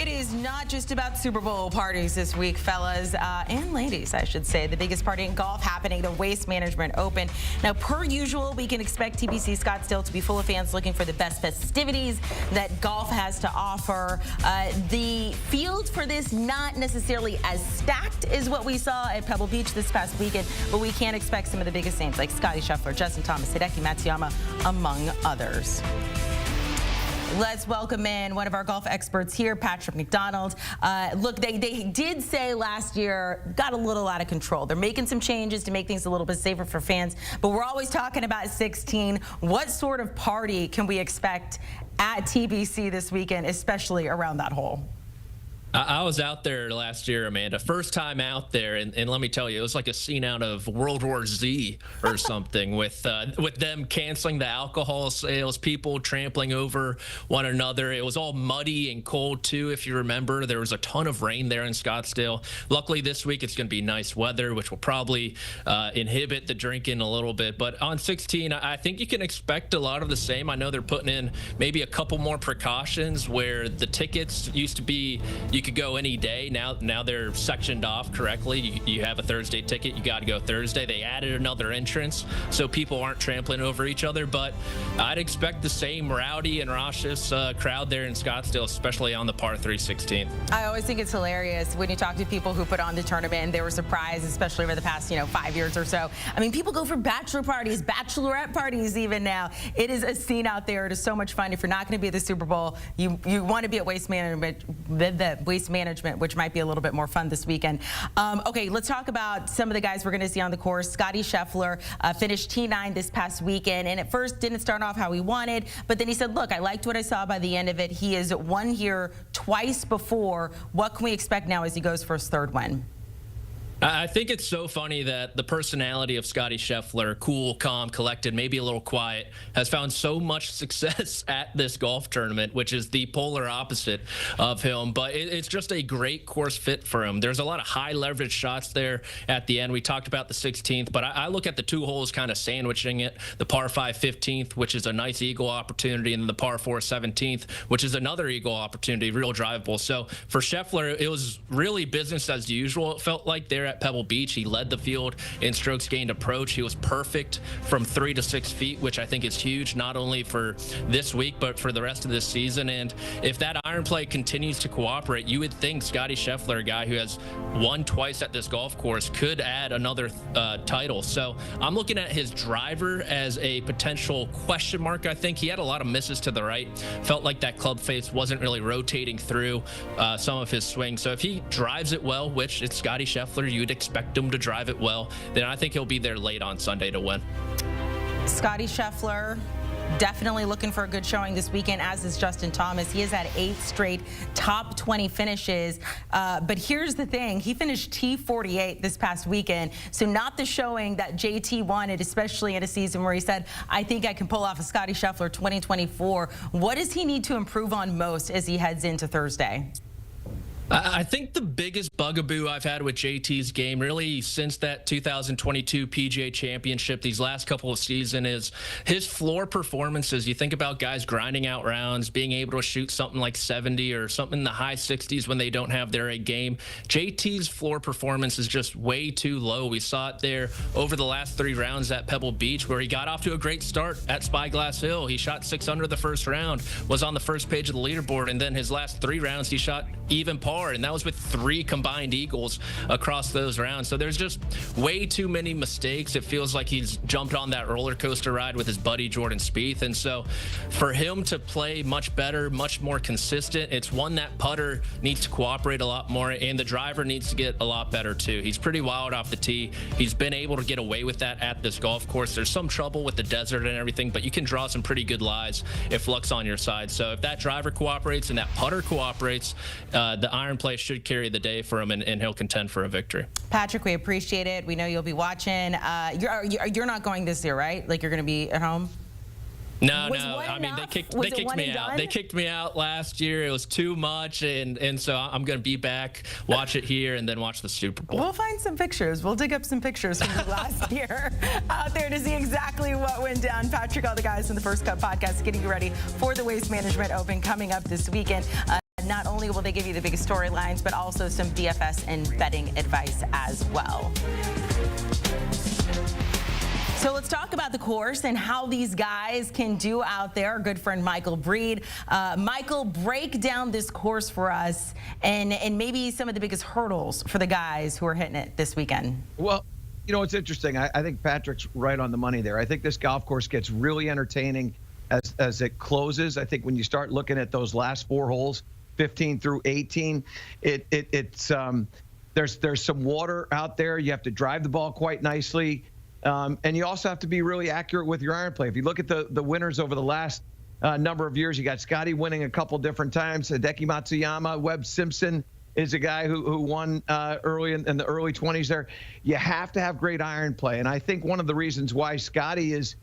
It is not just about Super Bowl parties this week, fellas, and ladies, I should say. The biggest party in golf happening, the Waste Management Open. Now, per usual, we can expect TPC Scottsdale to be full of fans looking for the best festivities that golf has to offer. The field for this not necessarily as stacked as what we saw at Pebble Beach this past weekend, but we can expect some of the biggest names like Scottie Scheffler, Justin Thomas, Hideki Matsuyama, among others. Let's welcome in one of our golf experts here, Patrick McDonald. Look, they did say last year got a little out of control. They're making some changes to make things a little bit safer for fans, but we're always talking about 16. What sort of party can we expect at TPC this weekend, especially around that hole? I was out there last year, Amanda. First time out there, and let me tell you, it was like a scene out of World War Z or something with them canceling the alcohol sales, people trampling over one another. It was all muddy and cold, too, if you remember. There was a ton of rain there in Scottsdale. Luckily, this week it's going to be nice weather, which will probably inhibit the drinking a little bit. But on 16, I think you can expect a lot of the same. I know they're putting in maybe a couple more precautions where the tickets used to be you could go any day. Now they're sectioned off correctly. You have a Thursday ticket, you got to go Thursday. They added another entrance so people aren't trampling over each other, but I'd expect the same rowdy and raucous crowd there in Scottsdale, especially on the par 3 16th. I always think it's hilarious when you talk to people who put on the tournament and they were surprised, especially over the past 5 years or so. I mean, people go for bachelor parties, bachelorette parties even now. It is a scene out there. It is so much fun. If you're not going to be at the Super Bowl, you want to be at Waste Management, which might be a little bit more fun this weekend. Okay, let's talk about some of the guys we're going to see on the course. Scottie Scheffler finished T9 this past weekend, and at first didn't start off how he wanted, but then he said, look, I liked what I saw by the end of it. He has won here twice before. What can we expect now as he goes for his third win? I think it's so funny that the personality of Scottie Scheffler, cool, calm, collected, maybe a little quiet, has found so much success at this golf tournament, which is the polar opposite of him. But it's just a great course fit for him. There's a lot of high leverage shots there at the end. We talked about the 16th, but I look at the two holes kind of sandwiching it. The par 5 15th, which is a nice eagle opportunity, and then the par 4 17th, which is another eagle opportunity, real drivable. So for Scheffler, it was really business as usual. It felt like there at Pebble Beach. He led the field in strokes gained approach. He was perfect from 3 to 6 feet, which I think is huge, not only for this week, but for the rest of this season. And if that iron play continues to cooperate, you would think Scottie Scheffler, a guy who has won twice at this golf course, could add another title. So I'm looking at his driver as a potential question mark. I think he had a lot of misses to the right. Felt like that club face wasn't really rotating through some of his swing. So if he drives it well, which it's Scottie Scheffler, you'd expect him to drive it well, then I think he'll be there late on Sunday to win. Scottie Scheffler definitely looking for a good showing this weekend, as is Justin Thomas. He has had 8 straight top 20 finishes. But here's the thing. He finished T48 this past weekend, so not the showing that JT wanted, especially in a season where he said, I think I can pull off a Scottie Scheffler 2024. What does he need to improve on most as he heads into Thursday? I think the biggest bugaboo I've had with JT's game really since that 2022 PGA Championship, these last couple of seasons, is his floor performances. You think about guys grinding out rounds, being able to shoot something like 70 or something in the high 60s when they don't have their A game. JT's floor performance is just way too low. We saw it there over the last 3 rounds at Pebble Beach, where he got off to a great start at Spyglass Hill. He shot 6 under the first round, was on the first page of the leaderboard, and then his last 3 rounds he shot even par, and that was with 3 combined eagles across those rounds. So there's just way too many mistakes. It feels like he's jumped on that roller coaster ride with his buddy Jordan Spieth, and so for him to play much better, much more consistent, it's one that putter needs to cooperate a lot more, and the driver needs to get a lot better too. He's pretty wild off the tee. He's been able to get away with that at this golf course. There's some trouble with the desert and everything, but you can draw some pretty good lies if luck's on your side. So if that driver cooperates and that putter cooperates, the iron play should carry the day for him, and he'll contend for a victory. Patrick, we appreciate it. We know you'll be watching. You're not going this year, right? Like, you're going to be at home? No. I mean, they kicked me out. They kicked me out last year. It was too much, and so I'm going to be back, watch it here, and then watch the Super Bowl. We'll find some pictures. We'll dig up some pictures from the last year out there to see exactly what went down. Patrick, all the guys from the First Cut podcast getting you ready for the Waste Management Open coming up this weekend. Not only will they give you the biggest storylines, but also some DFS and betting advice as well. So let's talk about the course and how these guys can do out there. Our good friend Michael Breed. Michael, break down this course for us and maybe some of the biggest hurdles for the guys who are hitting it this weekend. Well, you know, it's interesting. I think Patrick's right on the money there. I think this golf course gets really entertaining as it closes. I think when you start looking at those last 4 holes, 15 through 18, there's some water out there. You have to drive the ball quite nicely. And you also have to be really accurate with your iron play. If you look at the winners over the last number of years, you got Scotty winning a couple different times, Hideki Matsuyama, Webb Simpson is a guy who won early in the early 20s there. You have to have great iron play. And I think one of the reasons why Scotty is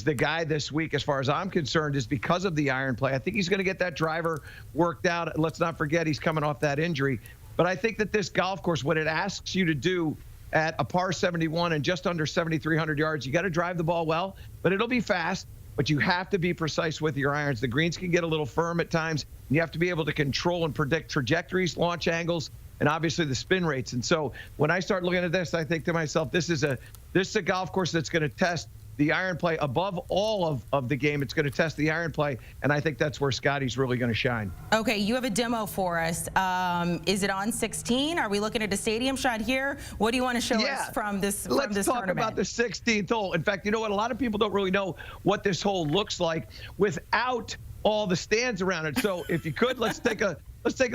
the guy this week, as far as I'm concerned, is because of the iron play. I think he's going to get that driver worked out. Let's not forget he's coming off that injury. But I think that this golf course, what it asks you to do at a par 71 and just under 7,300 yards, you got to drive the ball well, but it'll be fast. But you have to be precise with your irons. The greens can get a little firm at times. You have to be able to control and predict trajectories, launch angles, and obviously the spin rates. And so when I start looking at this, I think to myself, this is a golf course that's going to test the iron play above all of the game. It's going to test the iron play, and I think that's where Scotty's really going to shine. Okay, you have a demo for us. Is it on 16? Are we looking at a stadium shot here? What do you want to show us from this tournament? Let's talk about the 16th hole. In fact, you know what? A lot of people don't really know what this hole looks like without all the stands around it. So if you could, let's take a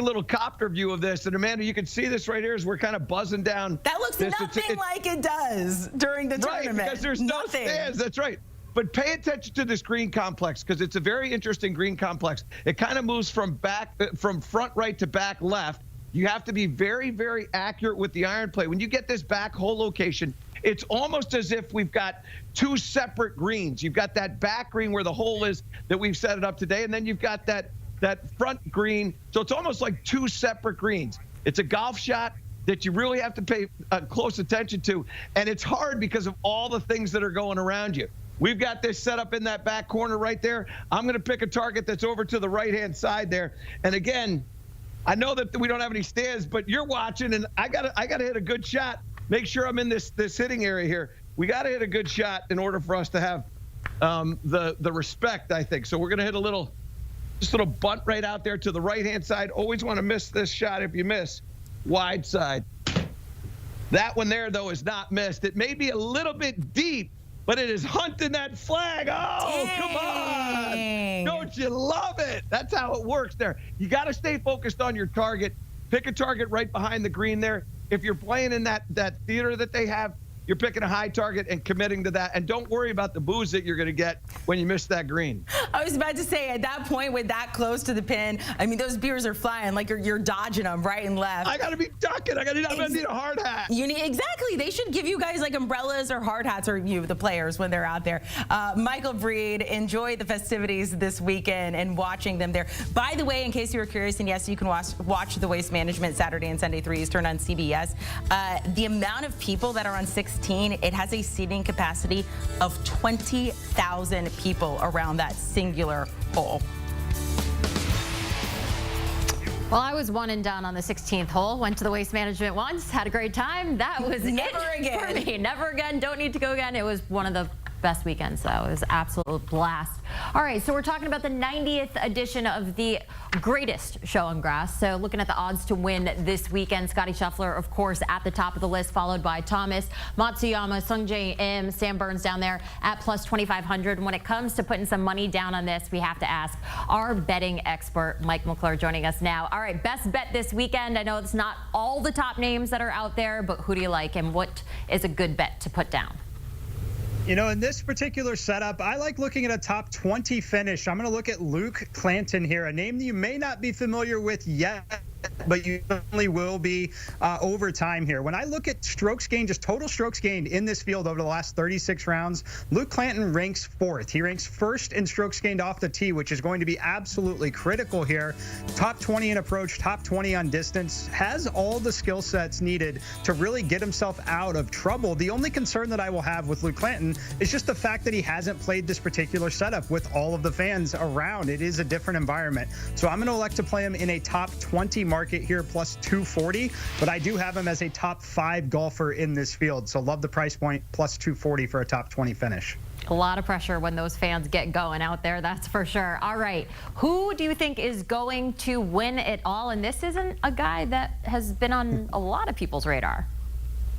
little copter view of this. And Amanda, you can see this right here as we're kind of buzzing down. That looks nothing like it does during the tournament. Right, because there's no stands. That's right. But pay attention to this green complex because it's a very interesting green complex. It kind of moves from front right to back left. You have to be very, very accurate with the iron play. When you get this back hole location, it's almost as if we've got 2 separate greens. You've got that back green where the hole is that we've set it up today, and then you've got that front green. So it's almost like 2 separate greens. It's a golf shot that you really have to pay close attention to. And it's hard because of all the things that are going around you. We've got this set up in that back corner right there. I'm going to pick a target that's over to the right-hand side there. And again, I know that we don't have any stands, but you're watching, and I got to hit a good shot. Make sure I'm in this hitting area here. We got to hit a good shot in order for us to have the respect, I think. So we're going to hit just a little bunt right out there to the right-hand side. Always want to miss this shot. If you miss, wide side. That one there, though, is not missed. It may be a little bit deep, but it is hunting that flag. Oh, Dang. Come on. Don't you love it? That's how it works there. You got to stay focused on your target. Pick a target right behind the green there. If you're playing in that theater that they have, you're picking a high target and committing to that. And don't worry about the booze that you're going to get when you miss that green. I was about to say, at that point, with that close to the pin, I mean, those beers are flying like you're dodging them right and left. I got to be ducking. I'm going to need a hard hat. Exactly. They should give you guys like umbrellas or hard hats, or the players when they're out there. Michael Breed, enjoy the festivities this weekend and watching them there. By the way, in case you were curious, and yes, you can watch the Waste Management Saturday and Sunday 3 Eastern on CBS. The amount of people that are on 16, it has a seating capacity of 20,000 people around that singular hole. Well, I was one and done on the 16th hole. Went to the Waste Management once, had a great time. That was Never again for me. Never again. Don't need to go again. It was one of the best weekends, though. It was an absolute blast. All right, so we're talking about the 90th edition of the greatest show on grass. So looking at the odds to win this weekend, Scotty Scheffler, of course, at the top of the list, followed by Thomas, Matsuyama, Sungjae Im, Sam Burns down there at plus 2,500. And when it comes to putting some money down on this, we have to ask our betting expert, Mike McClure, joining us now. All right, best bet this weekend. I know it's not all the top names that are out there, but who do you like and what is a good bet to put down? You know, in this particular setup, I like looking at a top 20 finish. I'm going to look at Luke Clanton here, a name that you may not be familiar with yet, but you certainly will be over time here. When I look at strokes gained, just total strokes gained in this field over the last 36 rounds, Luke Clanton ranks 4th. He ranks 1st in strokes gained off the tee, which is going to be absolutely critical here. Top 20 in approach, top 20 on distance, has all the skill sets needed to really get himself out of trouble. The only concern that I will have with Luke Clanton is just the fact that he hasn't played this particular setup with all of the fans around. It is a different environment. So I'm going to elect to play him in a top 20 market here, plus 240, but I do have him as a top 5 golfer in this field. So love the price point, plus 240 for a top 20 finish. A lot of pressure when those fans get going out there, that's for sure. All right, who do you think is going to win it all? And this isn't a guy that has been on a lot of people's radar.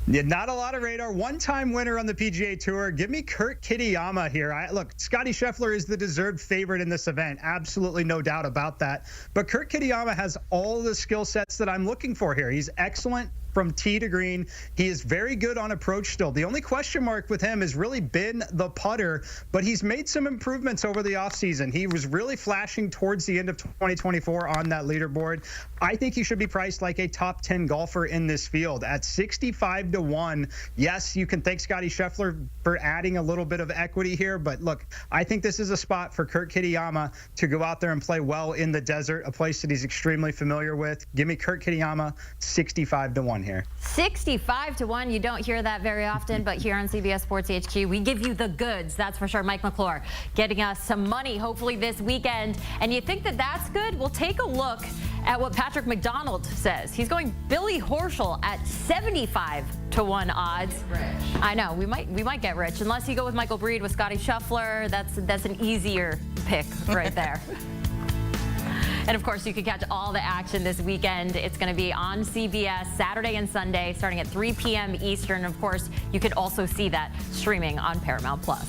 Yeah, not a lot of radar. One-time winner on the PGA Tour. Give me Kurt Kitayama here. Look, Scottie Scheffler is the deserved favorite in this event. Absolutely no doubt about that. But Kurt Kitayama has all the skill sets that I'm looking for here. He's excellent from tee to green. He is very good on approach still. The only question mark with him has really been the putter, but he's made some improvements over the offseason. He was really flashing towards the end of 2024 on that leaderboard. I think he should be priced like a top 10 golfer in this field at 65 to 1. Yes, you can thank Scottie Scheffler for adding a little bit of equity here, but look, I think this is a spot for Kurt Kitayama to go out there and play well in the desert, a place that he's extremely familiar with. Give me Kurt Kitayama 65 to 1 here. 65 to 1. You don't hear that very often, but here on CBS Sports HQ, we give you the goods. That's for sure. Mike McClure getting us some money, hopefully this weekend. And you think that that's good? Well, take a look at what Patrick McDonald says. He's going Billy Horschel at 75 to 1 odds. I know we might get rich unless you go with Michael Breed with Scottie Scheffler. That's an easier pick right there. And of course, you can catch all the action this weekend. It's going to be on CBS Saturday and Sunday, starting at 3 p.m. Eastern. Of course, you can also see that streaming on Paramount Plus.